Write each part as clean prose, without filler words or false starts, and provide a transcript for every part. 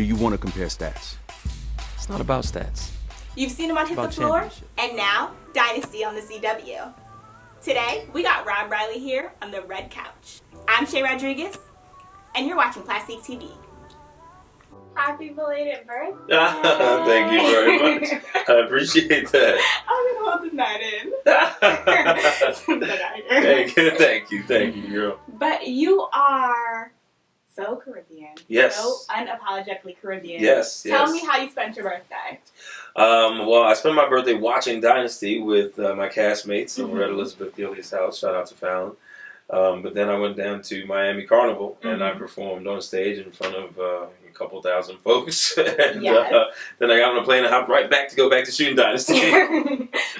do you want to compare stats? It's not about stats. You've seen him on Hit the Floor, and now Dynasty on the CW. Today, we got Rob Riley here on the red couch. I'm Chay Rodriguez, and you're watching Plastic TV. Happy belated birthday! Thank you very much. I appreciate that. I'm gonna hold the night in. Thank you, girl. But you are so Caribbean. Yes. So unapologetically Caribbean. Yes. Tell me how you spent your birthday. Well, I spent my birthday watching Dynasty with my castmates over at Elizabeth Gillies' house. Shout out to Fallon. But then I went down to Miami Carnival and I performed on stage in front of a couple thousand folks. And then I got on a plane and hopped right back to go back to shooting Dynasty.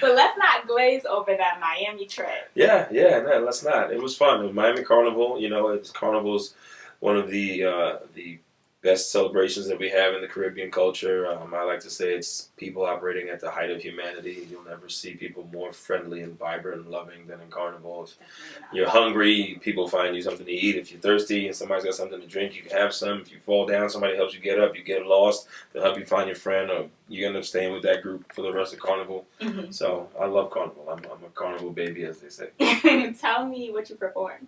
But let's not glaze over that Miami trip. No, let's not. It was fun. Miami Carnival, Carnival's one of the best celebrations that we have in the Caribbean culture. I like to say it's people operating at the height of humanity. You'll never see people more friendly and vibrant and loving than in Carnival. If you're hungry, people find you something to eat. If you're thirsty and somebody's got something to drink, you can have some. If you fall down, somebody helps you get up. You get lost, they'll help you find your friend, or you end up staying with that group for the rest of Carnival. So I love Carnival. I'm a Carnival baby, as they say. Tell me what you performed.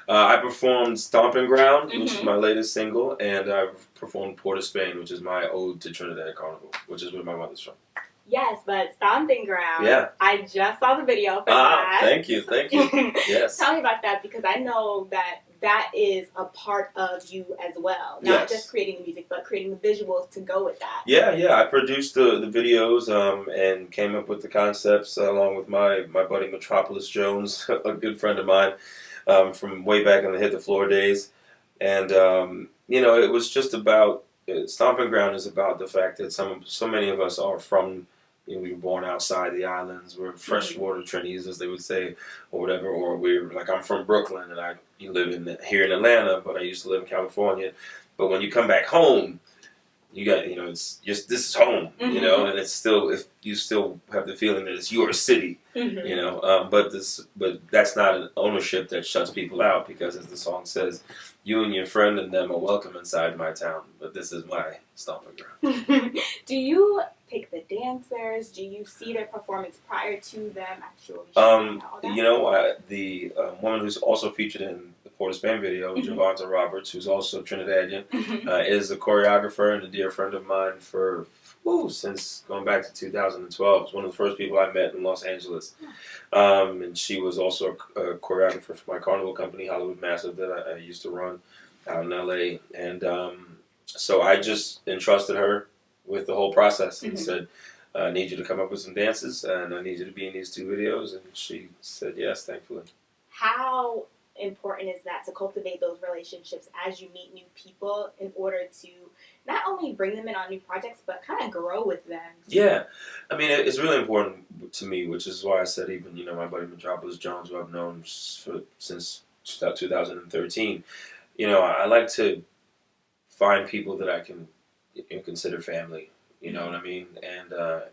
I performed Stomping Ground, which is my latest single, and I performed Port of Spain, which is my ode to Trinidad Carnival, which is where my mother's from. Yes, but Stomping Ground. Yeah. I just saw the video for that. Thank you. Yes. Tell me about that, because I know that is a part of you as well. Not just creating the music, but creating the visuals to go with that. Yeah. I produced the videos and came up with the concepts along with my buddy Metropolis Jones, a good friend of mine from way back in the Hit the Floor days. And, it was just about, Stomping Ground is about the fact that so many of us are from, we were born outside the islands. We're freshwater Trinis, as they would say, or whatever. Or I'm from Brooklyn, and I live here in Atlanta, but I used to live in California. But when you come back home, you got, it's just, this is home, and it's still, if you still have the feeling that it's your city, but that's not an ownership that shuts people out, because as the song says, you and your friend and them are welcome inside my town, but this is my stomping ground. Do you pick the dancers? Do you see their performance prior to them actually showing all that? The woman who's also featured in the Port of Spain video, Javonta Roberts, who's also Trinidadian, is a choreographer and a dear friend of mine since going back to 2012. It's one of the first people I met in Los Angeles. And she was also a choreographer for my carnival company, Hollywood Massive, that I used to run out in LA. And so I just entrusted her with the whole process and said, I need you to come up with some dances and I need you to be in these 2 videos. And she said yes, thankfully. How important is that to cultivate those relationships as you meet new people in order to not only bring them in on new projects, but kind of grow with them? Yeah. I mean, it's really important to me, which is why I said even, my buddy Metropolis Jones, who I've known since 2013, I like to find people that I can consider family, you know what I mean?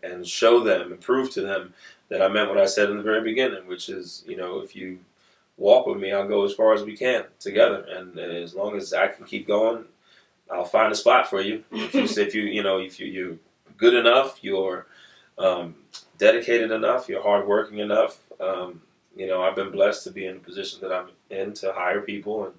And show them and prove to them that I meant what I said in the very beginning, which is, if you walk with me, I'll go as far as we can together. And as long as I can keep going, I'll find a spot for you. If you're good enough, you're dedicated enough, you're hardworking enough. I've been blessed to be in the position that I'm in to hire people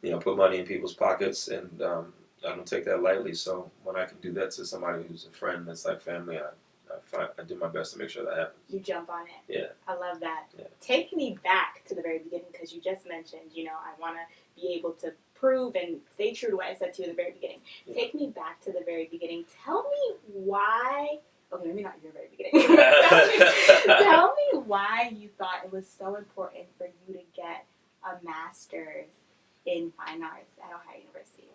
and put money in people's pockets, and I don't take that lightly. So when I can do that to somebody who's a friend that's like family, I do my best to make sure that happens. You jump on it. Yeah. I love that. Yeah. Take me back to the very beginning, because you just mentioned, I want to be able to prove and stay true to what I said to you at the very beginning. Yeah. Take me back to the very beginning. Tell me why. Okay, maybe not your very beginning. Tell me why you thought it was so important for you to get a master's in fine arts at Ohio University.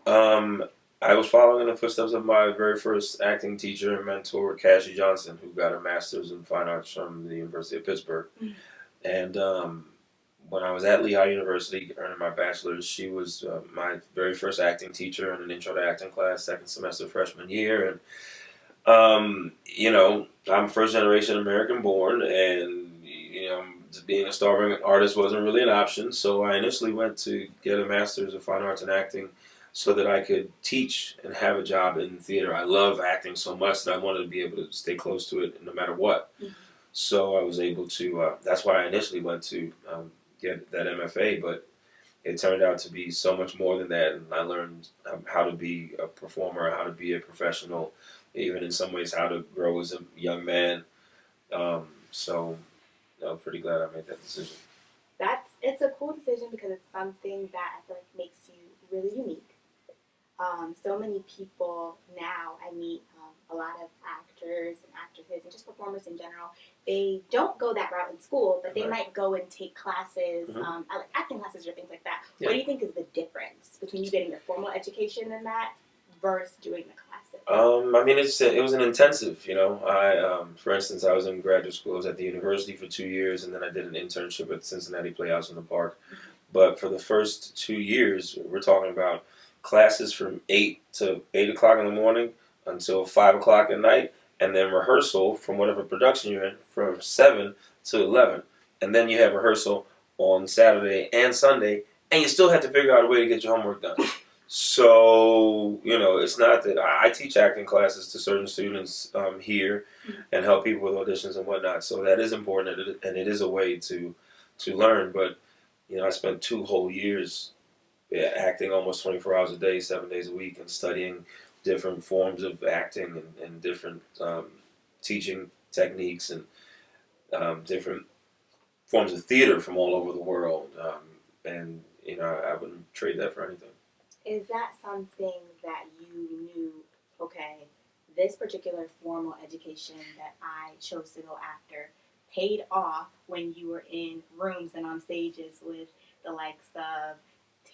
I was following in the footsteps of my very first acting teacher and mentor, Cassie Johnson, who got a master's in fine arts from the University of Pittsburgh. And when I was at Lehigh University earning my bachelor's, she was my very first acting teacher in an intro to acting class, second semester freshman year. And, I'm first generation American born, and, being a starving artist wasn't really an option. So I initially went to get a master's of fine arts and acting so that I could teach and have a job in theater. I love acting so much that I wanted to be able to stay close to it no matter what. Mhm. So I was able to, that's why I initially went to get that MFA, but it turned out to be so much more than that. And I learned how to be a performer, how to be a professional, even in some ways how to grow as a young man. So I'm pretty glad I made that decision. It's a cool decision because it's something that I feel like makes you really unique. So many people now, I meet a lot of actors and actresses and just performers in general. They don't go that route in school, but they might go and take classes, like acting classes or things like that. Yeah. What do you think is the difference between you getting a formal education in that versus doing the classes? I mean, it was an intensive, you know. For instance, I was in graduate school. I was at the university for 2 years, and then I did an internship at Cincinnati Playhouse in the Park. But for the first 2 years, we're talking about classes from 8 o'clock in the morning until 5 o'clock at night, and then rehearsal from whatever production you're in from 7 to 11. And then you have rehearsal on Saturday and Sunday, and you still have to figure out a way to get your homework done. So, you know, it's not that I teach acting classes to certain students here and help people with auditions and whatnot. So that is important, and it is a way to learn. But, you know, I spent 2 whole years acting almost 24 hours a day, 7 days a week, and studying different forms of acting and different teaching techniques and different forms of theater from all over the world. And, you know, I wouldn't trade that for anything. Is that something that you knew, okay, this particular formal education that I chose to go after paid off when you were in rooms and on stages with the likes of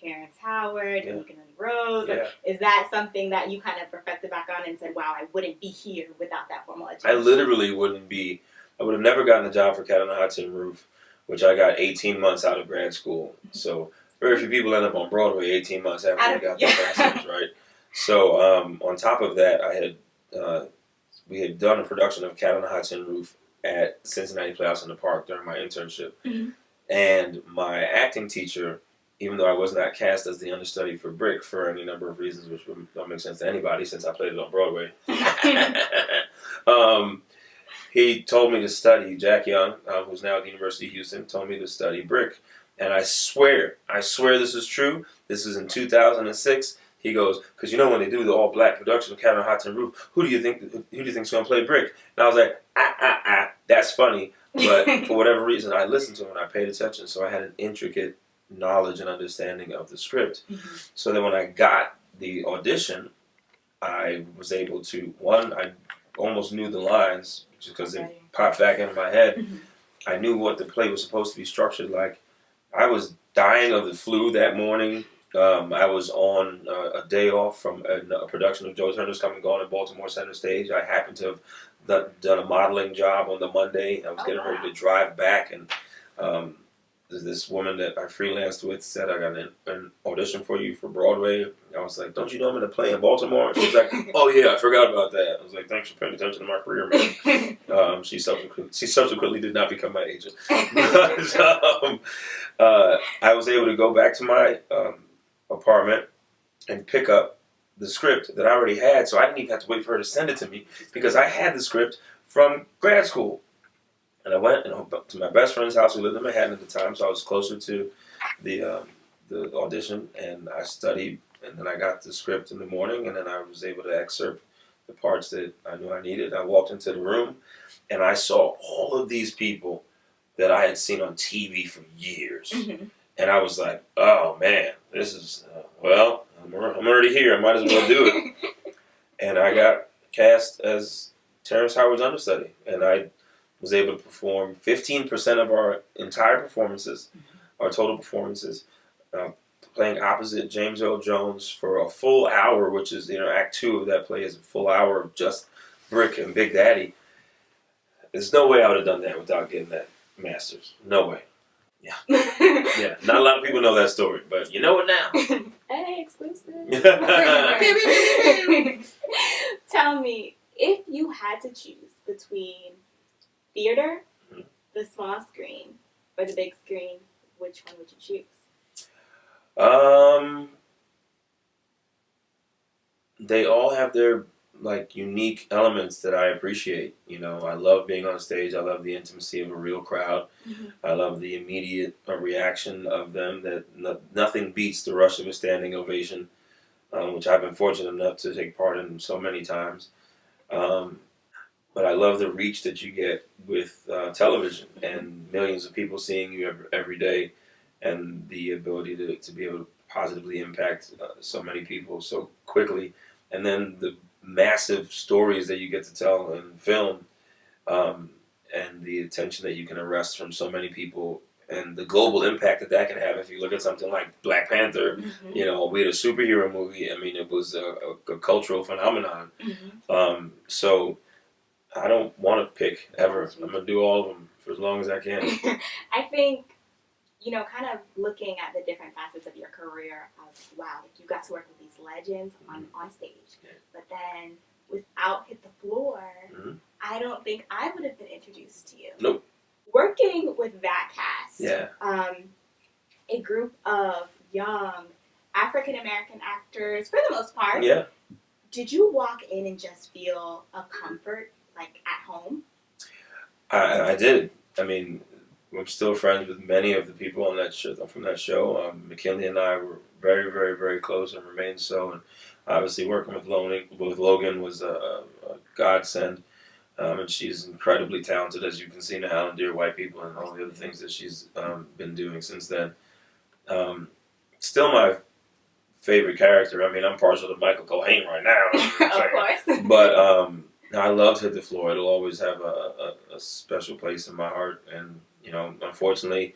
Terrence Howard and Lincoln Rose? Yeah. Is that something that you kind of reflected back on and said, wow, I wouldn't be here without that formal education? I literally wouldn't be. I would have never gotten a job for Cat on the Hot Tin Roof, which I got 18 months out of grad school. So very few people end up on Broadway 18 months after they got their master's, right? So on top of that, we had done a production of Cat on the Hot Tin Roof at Cincinnati Playhouse in the Park during my internship. Mm-hmm. And my acting teacher, even though I was not cast as the understudy for Brick for any number of reasons, which don't make sense to anybody since I played it on Broadway, he told me to study, Jack Young, who's now at the University of Houston, told me to study Brick. And I swear this is true. This is in 2006. He goes, because you know when they do the all-black production of Cat on the Hot Tin Roof, who do you think's going to play Brick? And I was like, that's funny. But for whatever reason, I listened to him and I paid attention, so I had an intricate knowledge and understanding of the script. Mm-hmm. So that when I got the audition, I was able to, I almost knew the lines just because they popped back into my head. Mm-hmm. I knew what the play was supposed to be structured like. I was dying of the flu that morning. I was on a day off from a production of Joe Turner's Come and Gone at Baltimore Center Stage. I happened to have done a modeling job on the Monday. I was getting ready to drive back, and this woman that I freelanced with said, I got an audition for you for Broadway. I was like, don't you know I'm in a play in Baltimore? And she was like, oh yeah, I forgot about that. I was like, thanks for paying attention to my career, man. She subsequently did not become my agent. I was able to go back to my apartment and pick up the script that I already had, so I didn't even have to wait for her to send it to me because I had the script from grad school. And I went to my best friend's house who lived in Manhattan at the time, so I was closer to the audition, and I studied, and then I got the script in the morning, and then I was able to excerpt the parts that I knew I needed. I walked into the room, and I saw all of these people that I had seen on TV for years. Mm-hmm. And I was like, oh man, this is, I'm already here, I might as well do it. And I got cast as Terrence Howard's understudy, and I was able to perform 15% of our entire performances, our total performances, playing opposite James Earl Jones for a full hour, which is, Act 2 of that play is a full hour of just Brick and Big Daddy. There's no way I would have done that without getting that master's. No way. Yeah. Yeah. Not a lot of people know that story, but you know it now. Hey, exclusive. Tell me, if you had to choose between theater, the small screen, or the big screen, which one would you choose? they all have their like unique elements that I appreciate. You know, I love being on stage. I love the intimacy of a real crowd. Mm-hmm. I love the immediate reaction of them. That nothing beats the rush of a standing ovation, which I've been fortunate enough to take part in so many times. Um, but I love the reach that you get with television and millions of people seeing you every day, and the ability to be able to positively impact so many people so quickly, and then the massive stories that you get to tell in film, um, and the attention that you can arrest from so many people, and the global impact that that can have. If you look at something like Black Panther, Mm-hmm. you know, we had a superhero movie. I mean, it was a cultural phenomenon. Mm-hmm. So I don't want to pick ever. I'm gonna do all of them for as long as I can. I think, kind of looking at the different facets of your career, I was wow, like you got to work with these legends on stage, Yeah. but then without Hit the Floor, Mm-hmm. I don't think I would have been introduced to you. Nope. Working with that cast, Yeah. A group of young African American actors, for the most part. Yeah. Did you walk in and just feel a comfort, like at home? I did. I mean, I'm still friends with many of the people on that show, from that show. McKinley and I were very, very, very close and remain so. And obviously, working with Logan was a godsend. And she's incredibly talented, as you can see now in Dear White People and all the other things that she's been doing since then. Still my favorite character. I mean, I'm partial to Michael Cohen right now. Of course. But I loved Hit the Floor. It'll always have a special place in my heart. And, you know, unfortunately,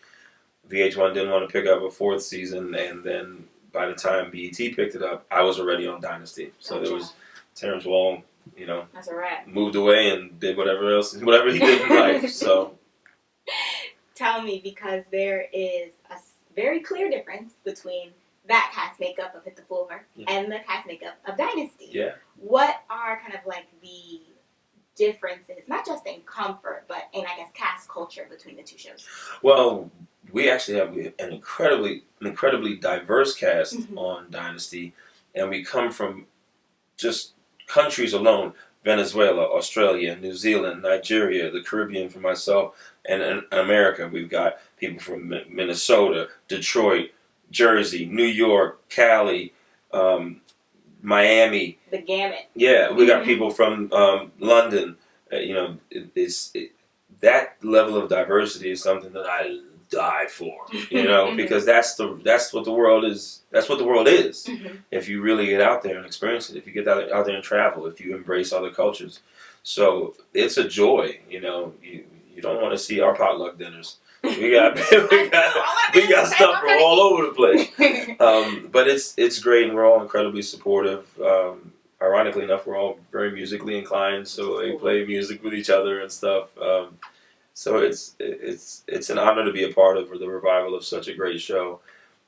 VH1 didn't want to pick up a fourth season. And then by the time BET picked it up, I was already on Dynasty. So Gotcha. there was Terrence Wong, you know, That's a wrap. moved away and did whatever he did in life. So Tell me, because there is a very clear difference between that cast makeup of Hit the Floor and the cast makeup of Dynasty. Yeah. What are kind of like the differences, not just in comfort, but in, I guess, cast culture between the two shows? Well, we actually have an incredibly diverse cast Mm-hmm. on Dynasty, and we come from just countries alone: Venezuela, Australia, New Zealand, Nigeria, the Caribbean for myself, and in America. We've got people from Minnesota, Detroit, Jersey, New York, Cali, Miami. The gamut. Yeah, we got people from London. You know, that level of diversity is something that I die for. You know, because that's what the world is. That's what the world is. Mm-hmm. If you really get out there and experience it, if you get out there and travel, if you embrace other cultures, so it's a joy. You know, you don't want to see our potluck dinners. We got stuff from all over the place. But it's great, and we're all incredibly supportive. Ironically enough, we're all very musically inclined, so they play music with each other and stuff. So it's an honor to be a part of the revival of such a great show,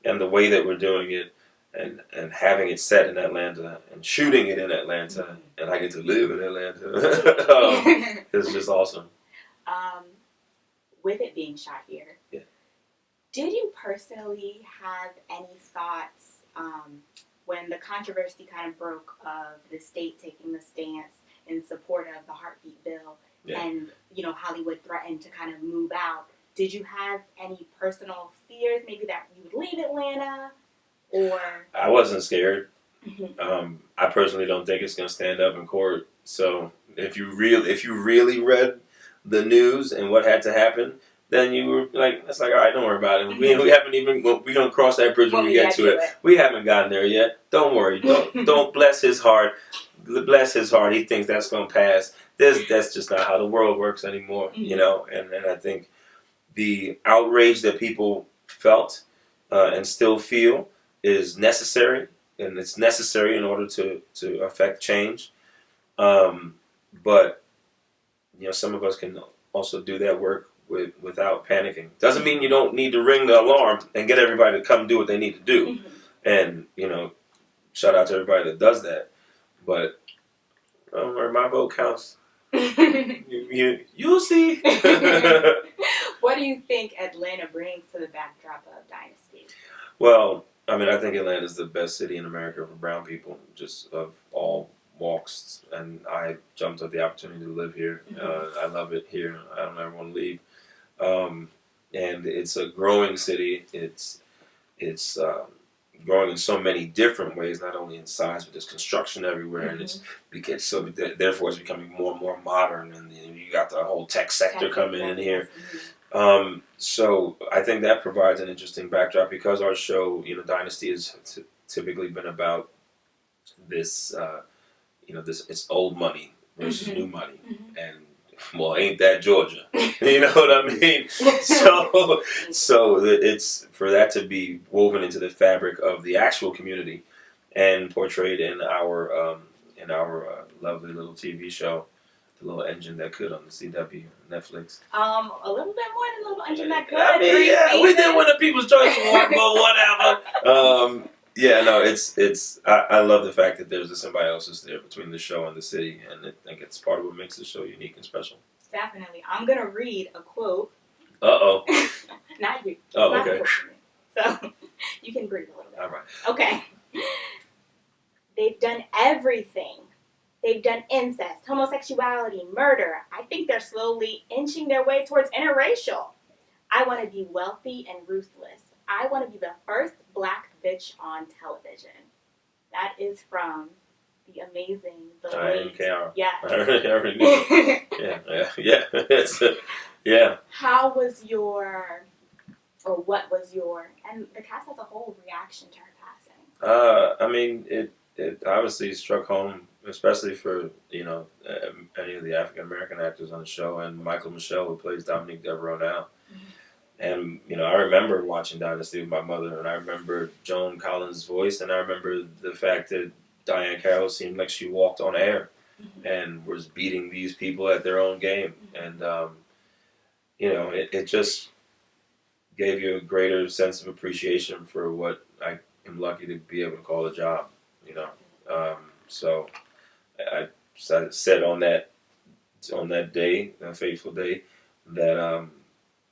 and the way that we're doing it, and having it set in Atlanta and shooting it in Atlanta, and I get to live in Atlanta. It's just awesome. With it being shot here, yeah. Did you personally have any thoughts when the controversy kind of broke of the state taking the stance in support of the heartbeat bill, and Hollywood threatened to kind of move out? Did you have any personal fears, maybe that you would leave Atlanta, or? I wasn't scared. Mm-hmm. I personally don't think it's going to stand up in court. So if you really read the news and what had to happen, then you were like, that's like, all right, don't worry about it. Mm-hmm. We haven't even, we're going to cross that bridge when we get to it. We haven't gotten there yet. Don't worry. Don't bless his heart. Bless his heart. He thinks that's going to pass. That's just not how the world works anymore, Mm-hmm. you know? And I think the outrage that people felt and still feel is necessary, and it's necessary in order to affect change. But some of us can also do that work without panicking. Doesn't mean you don't need to ring the alarm and get everybody to come do what they need to do. Mm-hmm. And shout out to everybody that does that. But don't worry, my vote counts. You'll see. What do you think Atlanta brings to the backdrop of Dynasty? Well, I mean, I think Atlanta is the best city in America for brown people, just of all walks. And I jumped at the opportunity to live here. I love it here. I don't ever want to leave. And it's a growing city. It's growing in so many different ways, not only in size, but there's construction everywhere, and therefore it's becoming more and more modern. And you got the whole tech sector coming in here. So I think that provides an interesting backdrop because our show, Dynasty, has typically been about this, it's old money versus new money, and well, ain't that Georgia? You know what I mean? So it's for that to be woven into the fabric of the actual community and portrayed in our lovely little TV show, the little engine that could on the CW Netflix. A little bit more than a little engine that could. I mean, yeah, we did win the People's Choice Award, but whatever. Yeah, no, I love the fact that there's a symbiosis there between the show and the city, and I think it's part of what makes the show unique and special. Definitely. I'm going to read a quote. Uh-oh. Not you. Oh, okay. So, you can breathe a little bit. All right. Okay. They've done everything. They've done incest, homosexuality, murder. I think they're slowly inching their way towards interracial. I want to be wealthy and ruthless. I want to be the first black bitch on television. That is from the amazing, the late. Yeah. I already knew. Yeah. How was what was your, and the cast as a whole, reaction to her passing? I mean, it obviously struck home, especially for, any of the African American actors on the show, and Michael Michelle, who plays Dominique Devereaux now. And, I remember watching Dynasty with my mother, and I remember Joan Collins' voice, and I remember the fact that Diane Carroll seemed like she walked on air and was beating these people at their own game. And, it just gave you a greater sense of appreciation for what I am lucky to be able to call a job, So I said on that day, that fateful day, that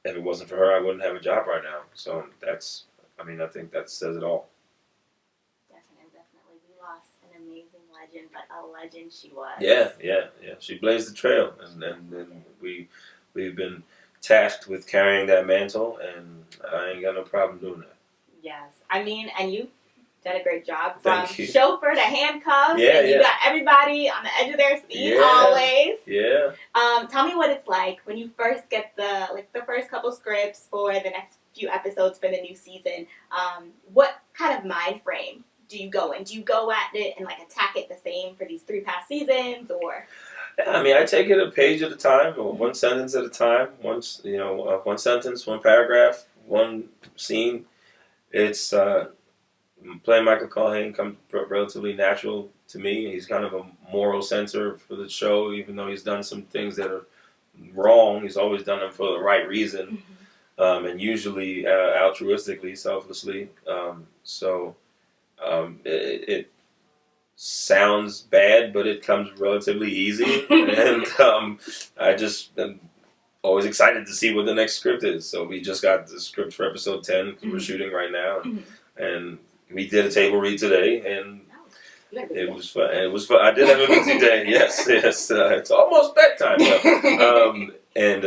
if it wasn't for her, I wouldn't have a job right now. So I think that says it all. Definitely. We lost an amazing legend, but a legend she was. Yeah. She blazed the trail, and we've been tasked with carrying that mantle, and I ain't got no problem doing that. Yes. I mean, and you did a great job from chauffeur to handcuffs. Yeah, and you got everybody on the edge of their seat always. Yeah. Tell me what it's like when you first get the first couple scripts for the next few episodes for the new season. What kind of mind frame do you go in? Do you go at it and attack it the same for these 3 past seasons, or? I mean, I take it a page at a time, or one sentence at a time. One sentence, one paragraph, one scene. It's playing Michael Culhane comes relatively natural to me. He's kind of a moral center for the show, even though he's done some things that are wrong. He's always done them for the right reason, and usually altruistically, selflessly. It sounds bad, but it comes relatively easy, and I just am always excited to see what the next script is. So we just got the script for episode 10 because we're shooting right now, and we did a table read today, and it was fun. I did have a busy day. Yes. It's almost bedtime now. And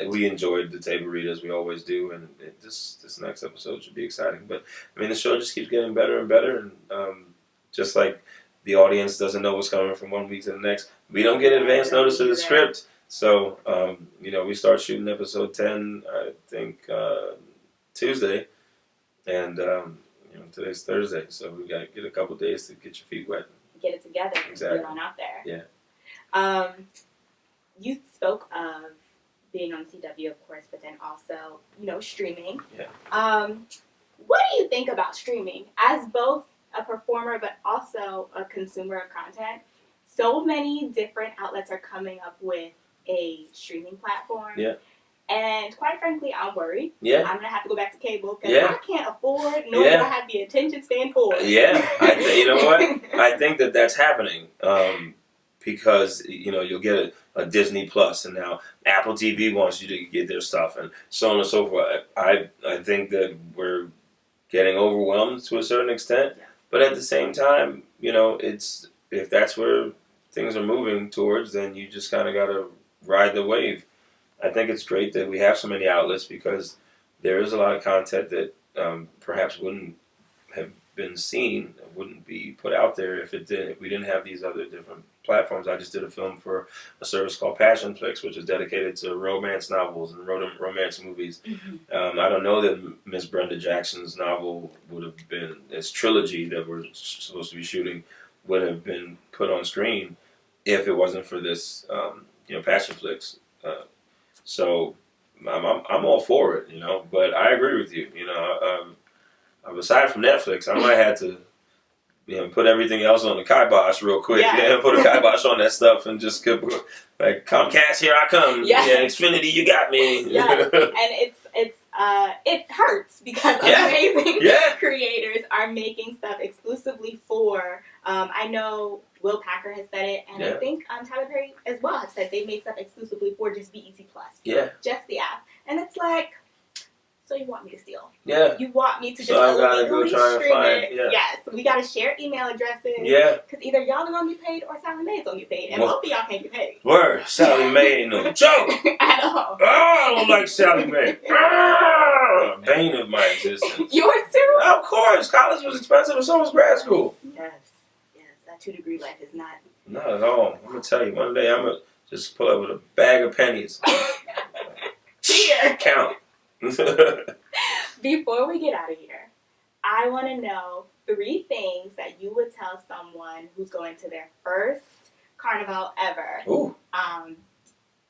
we enjoyed the table read as we always do, and this next episode should be exciting. But I mean, the show just keeps getting better and better, and just like the audience doesn't know what's coming from one week to the next, we don't get advance notice of the script. So we start shooting episode 10, I think Tuesday, and today's Thursday, so we got to get a couple days to get your feet wet. Get it together. Exactly. Get on out there. Yeah. You spoke of being on CW, of course, but then also, streaming. Yeah. What do you think about streaming as both a performer but also a consumer of content? So many different outlets are coming up with a streaming platform. Yeah. And quite frankly, I'm worried. Yeah. I'm going to have to go back to cable because I can't afford, nor do I have the attention span for it. Yeah. You know what? I think that's happening because, you'll get a Disney Plus, and now Apple TV wants you to get their stuff, and so on and so forth. I think that we're getting overwhelmed to a certain extent. Yeah. But at the same time, it's if that's where things are moving towards, then you just kind of got to ride the wave. I think it's great that we have so many outlets because there is a lot of content that perhaps wouldn't have been seen, wouldn't be put out there if we didn't have these other different platforms. I just did a film for a service called Passionflix, which is dedicated to romance novels and romance movies. Mm-hmm. I don't know that Miss Brenda Jackson's novel would have been, this trilogy that we're supposed to be shooting, would have been put on screen if it wasn't for this, Passionflix. So I'm all for it, but I agree with you, aside from Netflix, I might have to, put everything else on the kibosh real quick. Yeah. Put a kibosh on that stuff and just go, like, Comcast, here I come. Yeah. Xfinity, you got me. Yes. And it hurts because amazing creators are making stuff exclusively for. I know Will Packer has said it, and I think Tyler Perry as well has said they make stuff exclusively for just BET Plus. Yeah. Just the app, and it's like. So you want me to steal? Yeah. You want me to just illegally stream it? Yeah. Yes. We got to share email addresses. Yeah. Because either y'all are going to be paid or Sally Mae's going to get paid. And both of y'all can't get paid. Word. Sally Mae ain't no joke. At all. Oh, I don't like Sally Mae. Bane of my existence. Yours too? Of course. College was expensive and so was grad school. Yes. That 2-degree life is not. Not at all. I'm going to tell you, one day I'm going to just pull up with a bag of pennies. Here. Count. Before we get out of here, I want to know 3 things that you would tell someone who's going to their first carnival ever. Ooh. And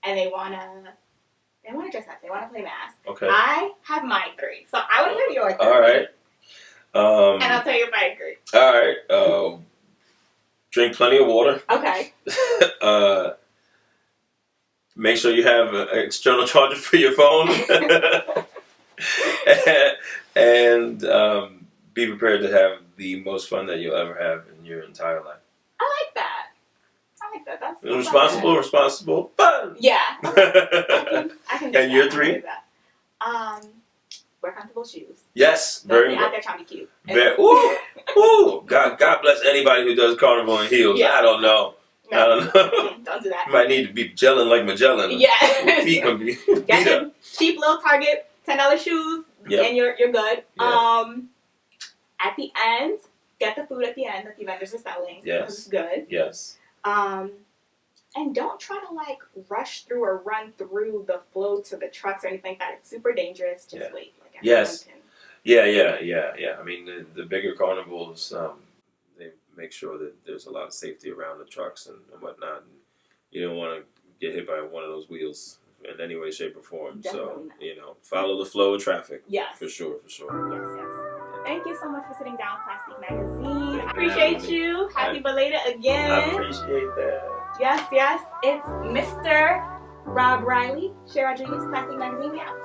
they want to dress up. They want to play mask. Okay. I have my 3, so I want to hear yours. All right. And I'll tell you if I agree. All right. Drink plenty of water. Okay. Make sure you have an external charger for your phone. and be prepared to have the most fun that you'll ever have in your entire life. I like that. That's responsible, fun. Yeah. I can do and that. your 3? Wear comfortable shoes. Yes, Don't very be much. out there trying to be cute. Ooh. God bless anybody who does carnival in heels. Yeah. I don't know. No. I don't know. Don't do that. You might need to be gelling like Magellan. Yeah. Feet can be Get beat up. cheap little Target $10 shoes, and you're good. Yeah. At the end, get the food at the end that the vendors are selling. Yes. It's good. Yes. And don't try to rush through or run through the flow to the trucks or anything like that. It's super dangerous. Just wait. Yes. Yeah. I mean, the bigger carnivals, they make sure that there's a lot of safety around the trucks and whatnot. And you don't want to get hit by one of those wheels in any way, shape, or form. Definitely So, follow the flow of traffic. Yes. For sure. Yes. Thank you so much for sitting down with Plastic Magazine. I appreciate you. Happy belated again. I appreciate that. Yes. It's Mr. Rob Riley, Chay Rodriguez, Plastic Magazine. We out.